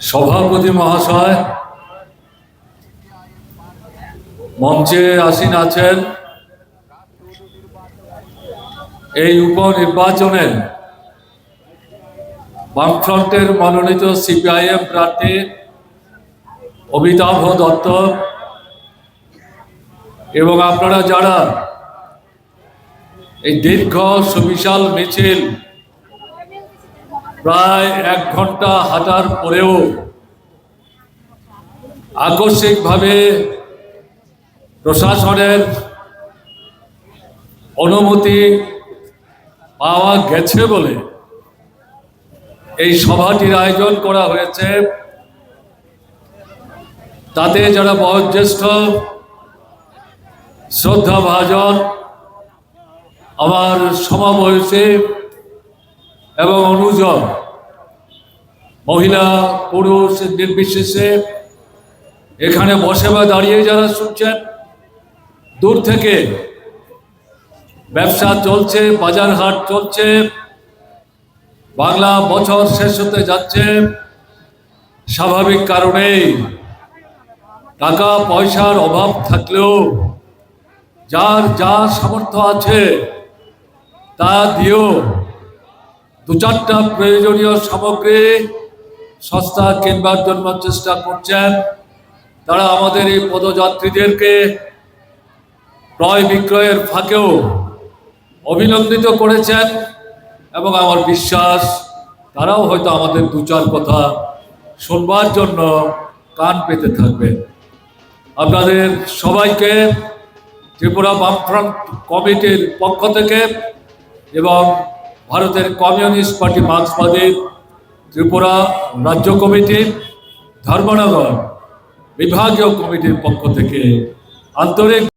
সভাপতি মহাশয়, মঞ্চে আসীন আছেন এই উপনির্বাচনে বামফ্রন্টের মনোনীত সিপিআইএম প্রার্থী অমিতাভ দত্ত এবং আপনারা যারা এই দীর্ঘ সুবিশাল মিছিল প্রায় 1 ঘন্টা হাঁটার পরেও আকস্মিকভাবে প্রশাসনের অনুমতি পাওয়া গেছে বলে এই সভাটির আয়োজন করা হয়েছে। তাতে যারা বয়োজ্যেষ্ঠ শ্রদ্ধাভাজন আমার সমবয়সী এবং অনুজন মহিলা পুরুষ নির্বিশেষে এখানে বসে বা দাঁড়িয়ে যারা শুনছেন, দূর থেকে ব্যবসা চলছে, বাজার হাট চলছে, বাংলা বছর শেষ হতে যাচ্ছে। স্বাভাবিক কারণেই টাকা পয়সার অভাব থাকলেও যার যা সামর্থ্য আছে তা দিয়েও 2-4টা প্রয়োজনীয় সামগ্রী সস্তা কিনবার জন্য চেষ্টা করছেন। তারা আমাদের এই পদযাত্রীদেরকে ক্রয় বিক্রয়ের ফাঁকেও অভিনন্দিত করেছেন এবং আমার বিশ্বাস তারাও হয়তো আমাদের 2-4 কথা শুনবার জন্য কান পেতে থাকবেন। আপনাদের সবাইকে ত্রিপুরা বামফ্রন্ট কমিটির পক্ষ থেকে এবং ভারতের কমিউনিস্ট পার্টি মার্ক্সবাদী ত্রিপুরা রাজ্য কমিটি, ধর্মনগর বিভাগীয় কমিটির পক্ষ থেকে আন্তরিক